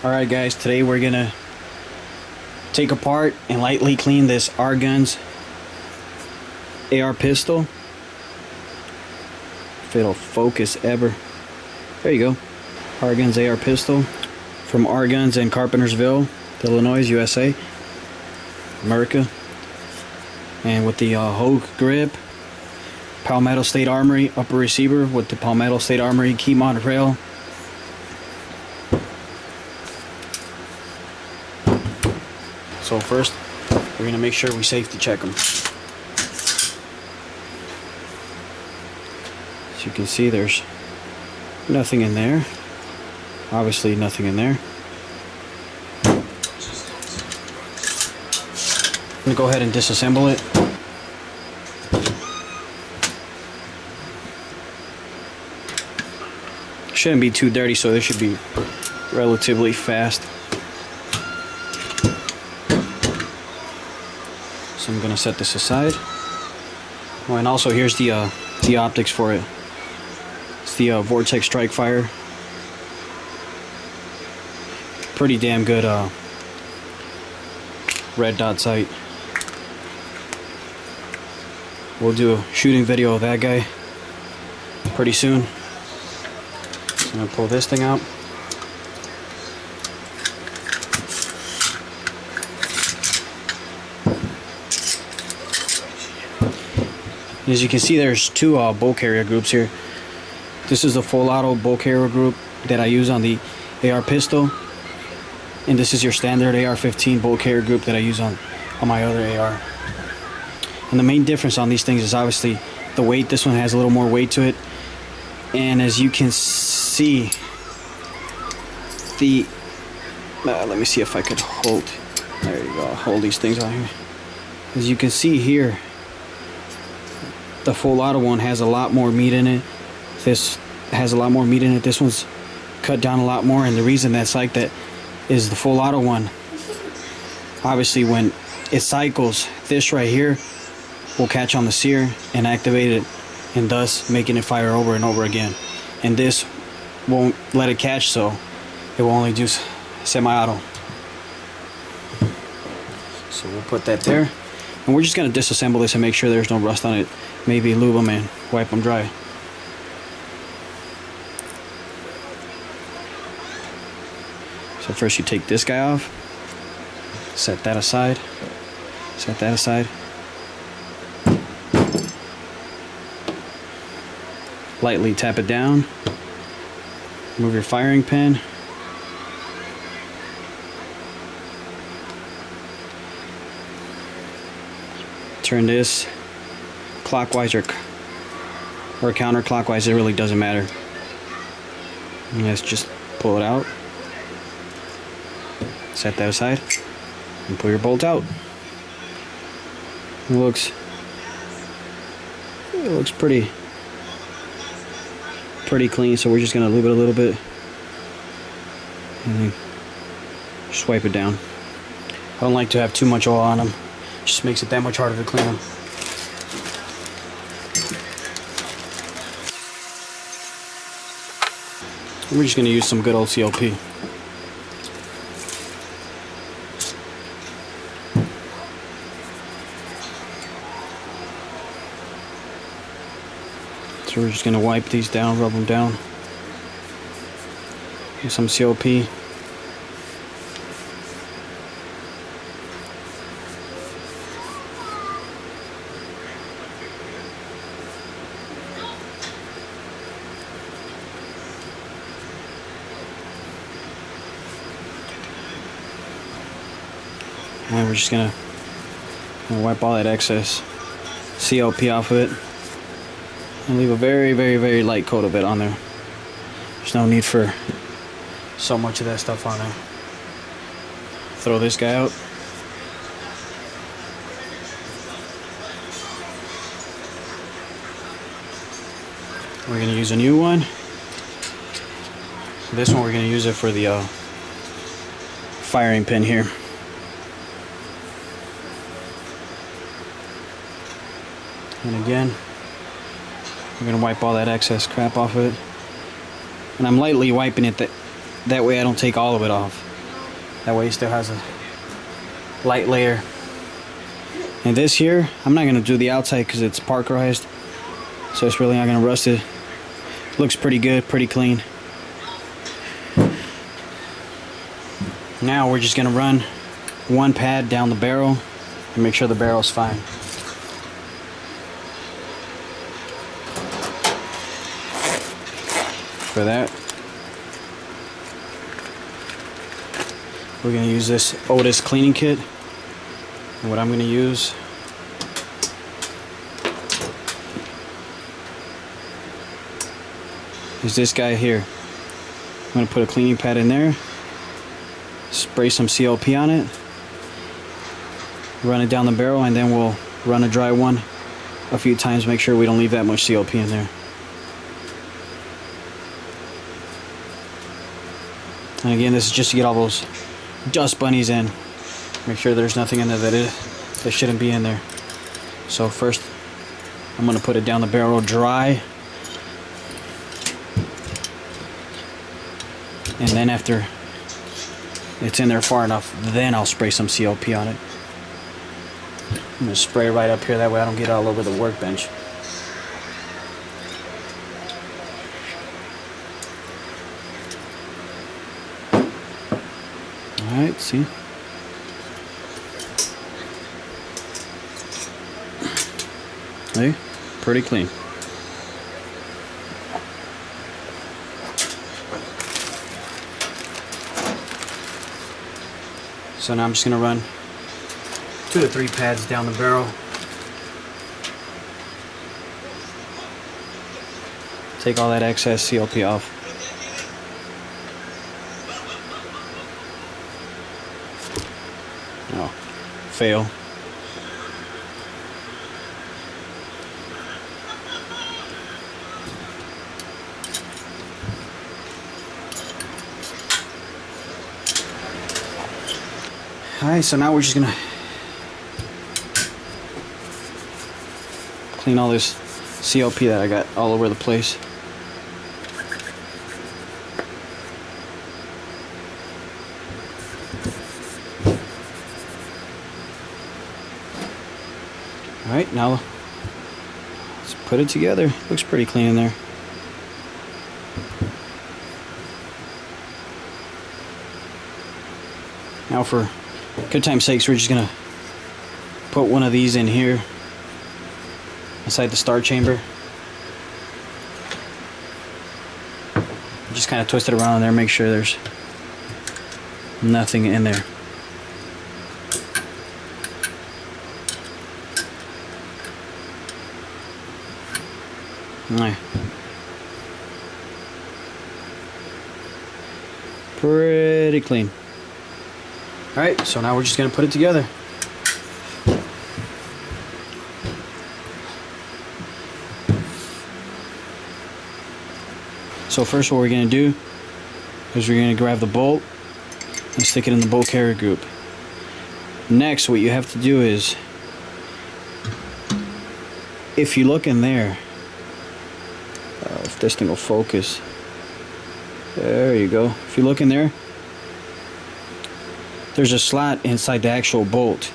Alright guys, today we're gonna take apart and lightly clean this R-Guns AR pistol. If it'll focus ever. There you go. R-Guns AR pistol from R-Guns in Carpentersville, Illinois, USA, America. And with the Hogue grip, Palmetto State Armory upper receiver with the Palmetto State Armory key mounted rail. So first, we're going to make sure we safety check them. As you can see, there's nothing in there. Obviously nothing in there. I'm going to go ahead and disassemble it. Shouldn't be too dirty, so this should be relatively fast. So I'm gonna set this aside. Oh, and also here's the optics for it. It's the Vortex Strike Fire. Pretty damn good red dot sight. We'll do a shooting video of that guy pretty soon. So I'm gonna pull this thing out. As you can see, there's two bolt carrier groups here. This is the full auto bolt carrier group that I use on the AR pistol, and this is your standard AR15 bolt carrier group that I use on my other AR. And the main difference on these things is obviously the weight. This one has a little more weight to it, and as you can see, the let me see if I could hold. There you go. I'll hold these things on here. As you can see here, the full auto one has a lot more meat in it. This has a lot more meat in it. This one's cut down a lot more, and the reason that's like that is the full auto one, obviously when it cycles, this right here will catch on the sear and activate it, and thus making it fire over and over again. And this won't let it catch, so it will only do semi-auto. So we'll put that there, and we're just going to disassemble this and make sure there's no rust on it. Maybe lube them and wipe them dry. So first you take this guy off, set that aside, set that aside. Lightly tap it down, move your firing pin. Turn this clockwise or counterclockwise, it really doesn't matter. And let's just pull it out, set that aside, and pull your bolt out. It looks pretty clean, so we're just gonna lube it a little bit and then just wipe it down. I don't like to have too much oil on them. Just makes it that much harder to clean them. We're just going to use some good old CLP. So we're just going to wipe these down, rub them down. Use some CLP. And we're just gonna wipe all that excess CLP off of it and leave a very, very, very light coat of it on there. There's no need for so much of that stuff on there. Throw this guy out. We're gonna use a new one. This one we're gonna use it for the firing pin here. And again, we're going to wipe all that excess crap off of it. And I'm lightly wiping it that way I don't take all of it off. That way it still has a light layer. And this here, I'm not gonna do the outside because it's parkerized, so it's really not gonna rust it. Looks pretty good, pretty clean. Now we're just gonna run one pad down the barrel and make sure the barrel's fine. For that, we're gonna use this Otis cleaning kit. And what I'm gonna use is this guy here. I'm gonna put a cleaning pad in there, spray some CLP on it, run it down the barrel, and then we'll run a dry one a few times, make sure we don't leave that much CLP in there. And again, this is just to get all those dust bunnies in. Make sure there's nothing in there that shouldn't be in there. So first, I'm gonna put it down the barrel dry. And then after it's in there far enough, then I'll spray some CLP on it. I'm gonna spray right up here, that way I don't get all over the workbench. Alright, see? See? Pretty clean. So now I'm just gonna run 2 to 3 pads down the barrel. Take all that excess CLP off. Oh, fail. Alright, so now we're just gonna clean all this CLP that I got all over the place. Alright, now let's put it together. Looks pretty clean in there. Now for good time's sakes, we're just gonna put one of these in here inside the start chamber. Just kind of twist it around in there, make sure there's nothing in there. Alright. Pretty clean. Alright, so now we're just going to put it together. So first what we're going to do is we're going to grab the bolt and stick it in the bolt carrier group. Next, what you have to do is, if you look in there, if this thing will focus, there you go. If you look in there, there's a slot inside the actual bolt.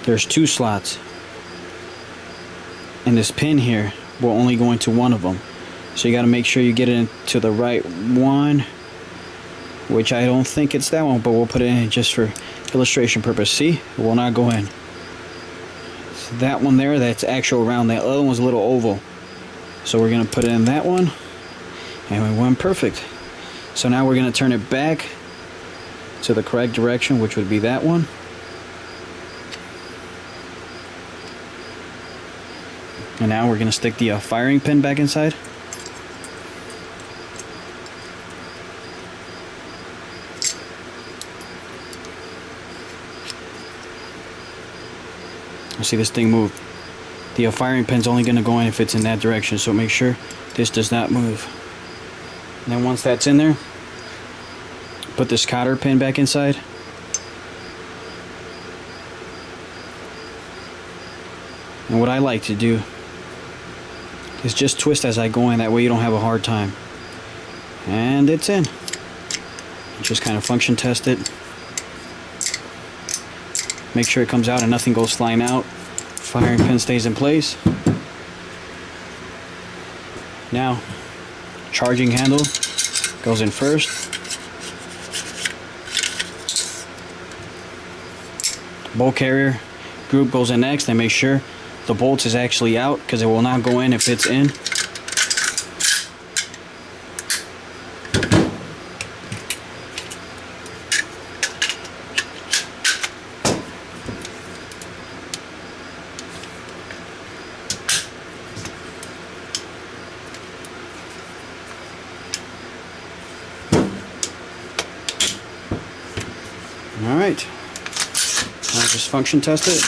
There's 2 slots, and this pin here will only go into one of them. So you got to make sure you get it into the right one, which I don't think it's that one, but we'll put it in just for illustration purpose. See, it will not go in. So that one there, that's actual round. That other one's a little oval. So we're gonna put it in that one, and we went perfect. So now we're gonna turn it back to the correct direction, which would be that one. And now we're gonna stick the firing pin back inside. I see this thing move. The firing pin's only going to go in if it's in that direction, so make sure this does not move. And then once that's in there, put this cotter pin back inside. And what I like to do is just twist as I go in, that way you don't have a hard time. And it's in. Just kind of function test it. Make sure it comes out and nothing goes flying out. Firing pin stays in place. Now, charging handle goes in first. Bolt carrier group goes in next, and make sure the bolts is actually out, because it will not go in if it's in. Alright, I'll just function test it.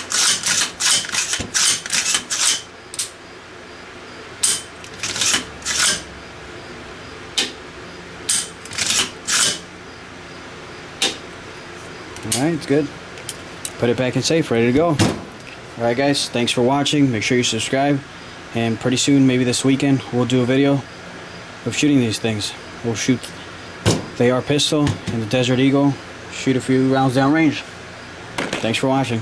Alright, it's good. Put it back in safe, ready to go. Alright guys, thanks for watching. Make sure you subscribe. And pretty soon, maybe this weekend, we'll do a video of shooting these things. We'll shoot the AR pistol and the Desert Eagle. Shoot a few rounds downrange. Thanks for watching.